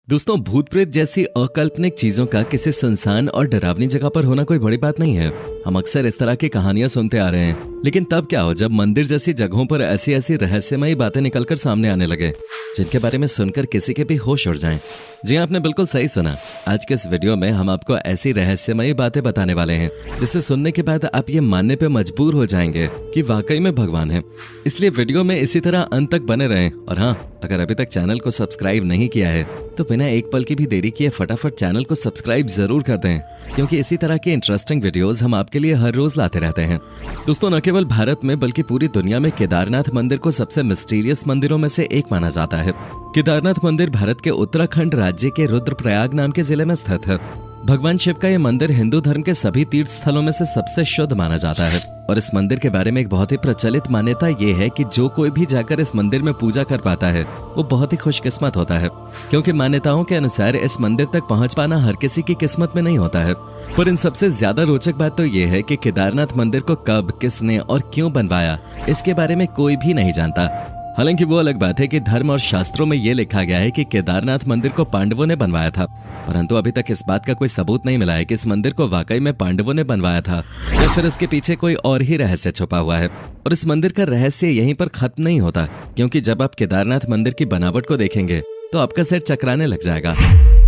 दोस्तों, भूत प्रेत जैसी अकाल्पनिक चीजों का किसी सुनसान और डरावनी जगह पर होना कोई बड़ी बात नहीं है। हम अक्सर इस तरह की कहानियां सुनते आ रहे हैं, लेकिन तब क्या हो जब मंदिर जैसी जगहों पर ऐसी ऐसी रहस्यमयी बातें निकलकर सामने आने लगे जिनके बारे में सुनकर किसी के भी होश उड़ जाएं। जी आपने बिल्कुल सही सुना। आज के इस वीडियो में हम आपको ऐसी रहस्यमयी बातें बताने वाले हैं जिसे सुनने के बाद आप ये मानने पे मजबूर हो जाएंगे कि वाकई में भगवान है। इसलिए वीडियो में इसी तरह अंत तक बने रहें। और हाँ, अगर अभी तक चैनल को सब्सक्राइब नहीं किया है तो बिना एक पल की भी देरी किए फटाफट चैनल को सब्सक्राइब जरूर कर दें, क्योंकि इसी तरह के इंटरेस्टिंग वीडियोस हम आपके लिए हर रोज लाते रहते हैं। दोस्तों, न केवल भारत में बल्कि पूरी दुनिया में केदारनाथ मंदिर को सबसे मिस्टीरियस मंदिरों में से एक माना जाता है। केदारनाथ मंदिर भारत के उत्तराखंड राज्य के रुद्रप्रयाग नाम के जिले में स्थित है। भगवान शिव का यह मंदिर हिंदू धर्म के सभी तीर्थ स्थलों में से सबसे शुद्ध माना जाता है। और इस मंदिर के बारे में एक बहुत ही प्रचलित मान्यता ये है कि जो कोई भी जाकर इस मंदिर में पूजा कर पाता है वो बहुत ही खुशकिस्मत होता है, क्योंकि मान्यताओं के अनुसार इस मंदिर तक पहुंच पाना हर किसी की किस्मत में नहीं होता है। पर इन सबसे ज्यादा रोचक बात तो ये है कि केदारनाथ मंदिर को कब, किसने और क्यों बनवाया, इसके बारे में कोई भी नहीं जानता। हालांकि वो अलग बात है कि धर्म और शास्त्रों में ये लिखा गया है कि केदारनाथ मंदिर को पांडवों ने बनवाया था, परंतु अभी तक इस बात का कोई सबूत नहीं मिला है कि इस मंदिर को वाकई में पांडवों ने बनवाया था या फिर इसके पीछे कोई और ही रहस्य छुपा हुआ है। और इस मंदिर का रहस्य यहीं पर खत्म नहीं होता, क्योंकि जब आप केदारनाथ मंदिर की बनावट को देखेंगे तो आपका सिर चकराने लग जाएगा।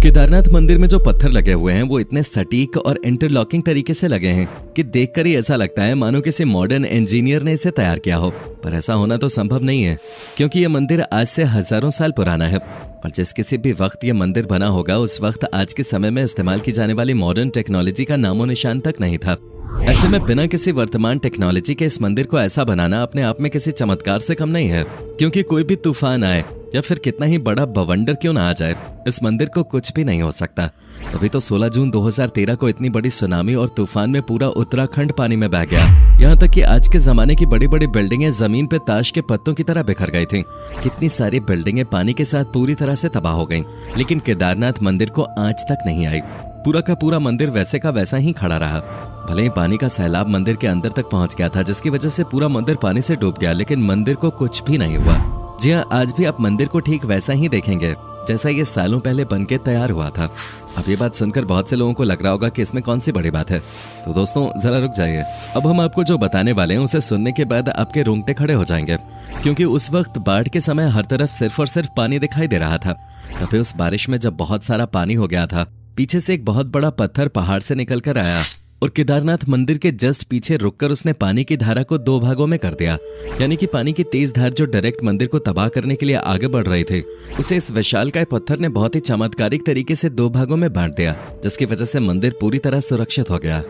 केदारनाथ मंदिर में जो पत्थर लगे हुए हैं वो इतने सटीक और इंटरलॉकिंग तरीके से लगे हैं कि देखकर ही ऐसा लगता है मानो किसी मॉडर्न इंजीनियर ने इसे तैयार किया हो। पर ऐसा होना तो संभव नहीं है, क्योंकि ये मंदिर आज से हजारों साल पुराना है। और जिस किसी भी वक्त ये मंदिर बना होगा उस वक्त आज के समय में इस्तेमाल की जाने वाली मॉडर्न टेक्नोलॉजी का नामो निशान तक नहीं था। ऐसे में बिना किसी वर्तमान टेक्नोलॉजी के इस मंदिर को ऐसा बनाना अपने आप में किसी चमत्कार से कम नहीं है, क्योंकि कोई भी तूफान आए या फिर कितना ही बड़ा बवंडर क्यों ना आ जाए, इस मंदिर को कुछ भी नहीं हो सकता। तभी तो 16 जून 2013 को इतनी बड़ी सुनामी और तूफान में पूरा उत्तराखंड पानी में बह गया। यहाँ तक कि आज के जमाने की बड़ी बड़ी बिल्डिंगें जमीन पे ताश के पत्तों की तरह बिखर गई थीं। कितनी सारी बिल्डिंगें पानी के साथ पूरी तरह से तबाह हो गईं, लेकिन केदारनाथ मंदिर को आंच तक नहीं आई। पूरा का पूरा मंदिर वैसे का वैसा ही खड़ा रहा। भले ही पानी का सैलाब मंदिर के अंदर तक पहुंच गया था, जिसकी वजह से पूरा मंदिर पानी से डूब गया, लेकिन मंदिर को कुछ भी नहीं हुआ। जी हाँ, आज भी आप मंदिर को ठीक वैसा ही देखेंगे जैसा ये सालों पहले बनके तैयार हुआ था। अब ये बात सुनकर बहुत से लोगों को लग रहा होगा कि इसमें कौन सी बड़ी बात है। तो दोस्तों, जरा रुक जाइए। अब हम आपको जो बताने वाले हैं उसे सुनने के बाद आपके रोंगटे खड़े हो जाएंगे, क्योंकि उस वक्त बाढ़ के समय हर तरफ सिर्फ और सिर्फ पानी दिखाई दे रहा था। तभी उस बारिश में जब बहुत सारा पानी हो गया था, पीछे से एक बहुत बड़ा पत्थर पहाड़ से निकल कर आया और केदारनाथ मंदिर के जस्ट पीछे रुककर उसने पानी की धारा को 2 भागों में कर दिया। यानी कि पानी की तेज धार जो डायरेक्ट मंदिर को तबाह करने के लिए आगे बढ़ रही थी, उसे इस विशालकाय पत्थर ने बहुत ही चमत्कारिक तरीके से 2 भागों में बांट दिया, जिसकी वजह से मंदिर पूरी तरह सुरक्षित हो गया।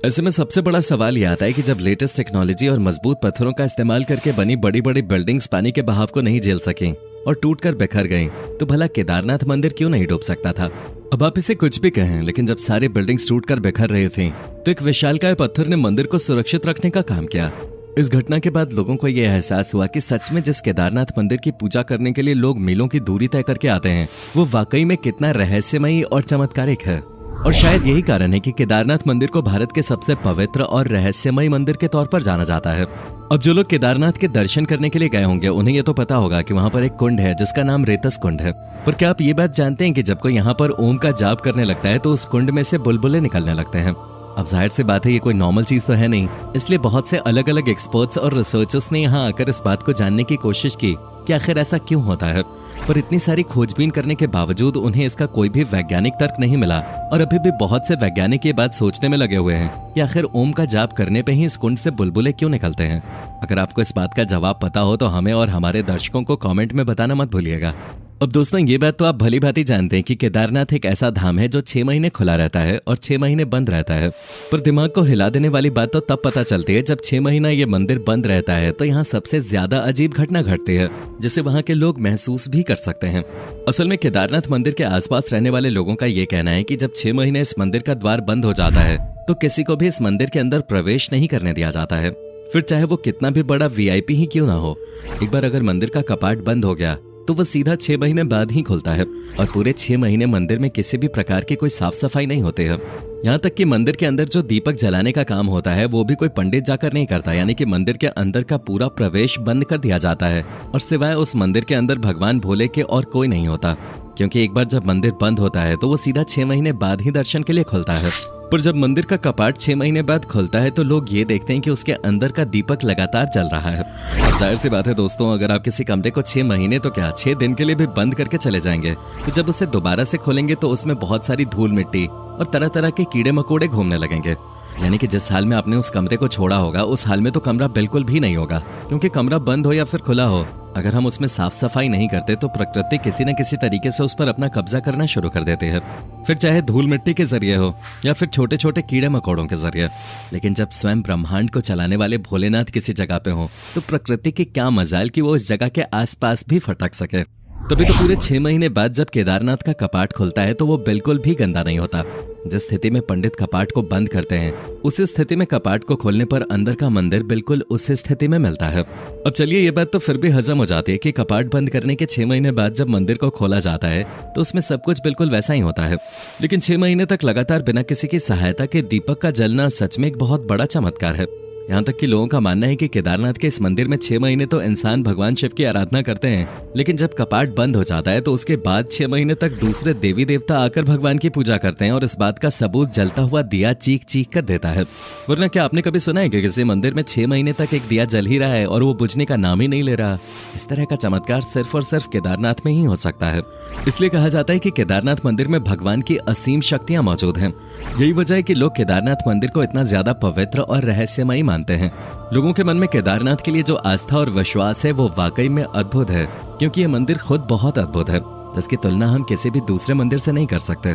ऐसे में सबसे बड़ा सवाल यह आता है कि जब लेटेस्ट टेक्नोलॉजी और मजबूत पत्थरों का इस्तेमाल करके बनी बड़ी बड़ी बिल्डिंग्स पानी के बहाव को नहीं झेल सकी और टूटकर बिखर गई, तो भला केदारनाथ मंदिर क्यों नहीं डूब सकता था। अब आप इसे कुछ भी कहें, लेकिन जब सारी बिल्डिंग्स टूटकर बिखर रही थीं, तो एक विशालकाय पत्थर ने मंदिर को सुरक्षित रखने का काम किया। इस घटना के बाद लोगों को यह एहसास हुआ कि सच में जिस केदारनाथ मंदिर की पूजा करने के लिए लोग मीलों की दूरी तय करके आते हैं, वो वाकई में कितना रहस्यमयी और चमत्कारिक है। और शायद यही कारण है कि केदारनाथ मंदिर को भारत के सबसे पवित्र और रहस्यमयी मंदिर के तौर पर जाना जाता है। अब जो लोग केदारनाथ के दर्शन करने के लिए गए होंगे उन्हें ये तो पता होगा कि वहाँ पर एक कुंड है जिसका नाम रेतस कुंड है। पर क्या आप ये बात जानते हैं कि जब कोई यहाँ पर ओम का जाप करने लगता है तो उस कुंड में से बुलबुले निकलने लगते हैं। अब जाहिर सी बात है ये कोई नॉर्मल चीज तो है नहीं, इसलिए बहुत से अलग अलग एक्सपर्ट्स और रिसर्चर्स ने यहाँ आकर इस बात को जानने की कोशिश की कि आखिर ऐसा क्यों होता है। पर इतनी सारी खोजबीन करने के बावजूद उन्हें इसका कोई भी वैज्ञानिक तर्क नहीं मिला। और अभी भी बहुत से वैज्ञानिक ये बात सोचने में लगे हुए हैं कि आखिर ओम का जाप करने पे ही इस कुंड से बुलबुले क्यों निकलते हैं। अगर आपको इस बात का जवाब पता हो तो हमें और हमारे दर्शकों को कमेंट में बताना मत भूलिएगा। अब दोस्तों, ये बात तो आप भली भांति जानते हैं कि केदारनाथ एक ऐसा धाम है जो 6 महीने खुला रहता है और 6 महीने बंद रहता है। पर दिमाग को हिला देने वाली बात तो तब पता चलती है जब 6 महीना ये मंदिर बंद रहता है, तो यहाँ सबसे ज्यादा अजीब घटना घटती है जिसे वहाँ के लोग महसूस भी कर सकते हैं। असल में केदारनाथ मंदिर के आसपास रहने वाले लोगों का ये कहना है कि जब 6 महीने इस मंदिर का द्वार बंद हो जाता है तो किसी को भी इस मंदिर के अंदर प्रवेश नहीं करने दिया जाता है, फिर चाहे वो कितना भी बड़ा VIP ही क्यों ना हो। एक बार अगर मंदिर का कपाट बंद हो गया तो वो सीधा 6 महीने बाद ही खुलता है और पूरे 6 महीने मंदिर में किसी भी प्रकार की कोई साफ सफाई नहीं होती है। यहाँ तक कि मंदिर के अंदर जो दीपक जलाने का काम होता है वो भी कोई पंडित जाकर नहीं करता, यानी कि मंदिर के अंदर का पूरा प्रवेश बंद कर दिया जाता है और सिवाय उस मंदिर के अंदर भगवान भोले के और कोई नहीं होता। क्योंकि एक बार जब मंदिर बंद होता है तो वो सीधा 6 महीने बाद ही दर्शन के लिए खुलता है। पर जब मंदिर का कपाट 6 महीने बाद खुलता है तो लोग ये देखते हैं कि उसके अंदर का दीपक लगातार जल रहा है। अब जाहिर सी बात है दोस्तों, अगर आप किसी कमरे को 6 महीने तो क्या 6 दिन के लिए भी बंद करके चले जाएंगे, तो जब उसे दोबारा से खोलेंगे तो उसमें बहुत सारी धूल मिट्टी और तरह तरह के कीड़े मकोड़े घूमने लगेंगे। यानी कि जिस हाल में आपने उस कमरे को छोड़ा होगा उस हाल में तो कमरा बिल्कुल भी नहीं होगा, क्योंकि कमरा बंद हो या फिर खुला हो, अगर हम उसमें साफ सफाई नहीं करते तो प्रकृति किसी न किसी तरीके से उस पर अपना कब्जा करना शुरू कर देती है, फिर चाहे धूल मिट्टी के जरिए हो या फिर छोटे छोटे कीड़े मकोड़ों के जरिए। लेकिन जब स्वयं ब्रह्मांड को चलाने वाले भोलेनाथ किसी जगह पे हो तो प्रकृति की क्या मजाल कि वो उस जगह के आसपास भी फटक सके। तभी तो पूरे 6 महीने बाद जब केदारनाथ का कपाट खुलता है तो वो बिल्कुल भी गंदा नहीं होता। जिस स्थिति में पंडित कपाट को बंद करते हैं उसी स्थिति में कपाट को खोलने पर अंदर का मंदिर बिल्कुल उसी स्थिति में मिलता है। अब चलिए, ये बात तो फिर भी हजम हो जाती है कि कपाट बंद करने के 6 महीने बाद जब मंदिर को खोला जाता है तो उसमें सब कुछ बिल्कुल वैसा ही होता है। लेकिन 6 महीने तक लगातार बिना किसी की सहायता के दीपक का जलना सच में एक बहुत बड़ा चमत्कार है। यहाँ तक कि लोगों का मानना है कि केदारनाथ के इस मंदिर में 6 महीने तो इंसान भगवान शिव की आराधना करते हैं, लेकिन जब कपाट बंद हो जाता है तो उसके बाद 6 महीने तक दूसरे देवी देवता आकर भगवान की पूजा करते हैं और इस बात का सबूत जलता हुआ दिया चीख चीख कर देता है। वरना क्या आपने कभी सुना है कि किसी मंदिर में 6 महीने तक एक दिया जल ही रहा है और वो बुझने का नाम ही नहीं ले रहा? इस तरह का चमत्कार सिर्फ और सिर्फ केदारनाथ में ही हो सकता है। इसलिए कहा जाता है कि केदारनाथ मंदिर में भगवान की असीम शक्तियां मौजूद हैं। यही वजह है कि लोग केदारनाथ मंदिर को इतना ज्यादा पवित्र और रहस्यमयी मानते हैं। लोगों के मन में केदारनाथ के लिए जो आस्था और विश्वास है वो वाकई में अद्भुत है, क्योंकि ये मंदिर खुद बहुत अद्भुत है, जिसकी तुलना हम किसी भी दूसरे मंदिर से नहीं कर सकते।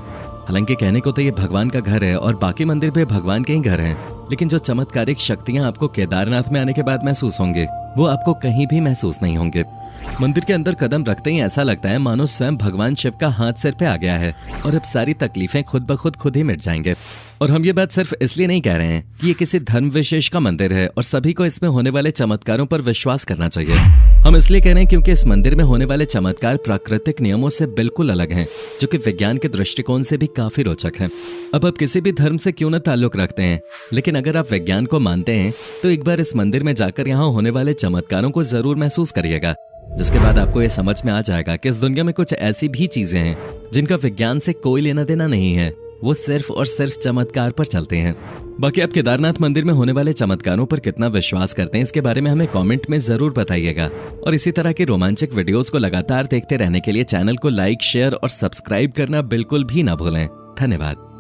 हालांकि कहने को तो ये भगवान का घर है और बाकी मंदिर भी भगवान के ही घर हैं, लेकिन जो चमत्कारिक शक्तियां आपको केदारनाथ में आने के बाद महसूस होंगी वो आपको कहीं भी महसूस नहीं होंगे। मंदिर के अंदर कदम रखते ही ऐसा लगता है मानो स्वयं भगवान शिव का हाथ सिर पे आ गया है और अब सारी तकलीफें खुद ब खुद ही मिट जाएंगे। और हम ये बात सिर्फ इसलिए नहीं कह रहे हैं कि ये किसी धर्म विशेष का मंदिर है और सभी को इसमें होने वाले चमत्कारों पर विश्वास करना चाहिए। हम इसलिए कह रहे हैं क्योंकि इस मंदिर में होने वाले चमत्कार प्राकृतिक नियमों से बिल्कुल अलग हैं, जो कि विज्ञान के दृष्टिकोण से भी काफी रोचक हैं। अब आप किसी भी धर्म से क्यों न ताल्लुक रखते हैं, लेकिन अगर आप विज्ञान को मानते हैं तो एक बार इस मंदिर में जाकर यहाँ होने वाले चमत्कारों को जरूर महसूस करिएगा, जिसके बाद आपको ये समझ में आ जाएगा कि इस दुनिया में कुछ ऐसी भी चीजें हैं जिनका विज्ञान से कोई लेना देना नहीं है, वो सिर्फ और सिर्फ चमत्कार पर चलते हैं। बाकी आप केदारनाथ मंदिर में होने वाले चमत्कारों पर कितना विश्वास करते हैं इसके बारे में हमें कमेंट में जरूर बताइएगा। और इसी तरह के रोमांचक वीडियोस को लगातार देखते रहने के लिए चैनल को लाइक, शेयर और सब्सक्राइब करना बिल्कुल भी ना भूलें। धन्यवाद।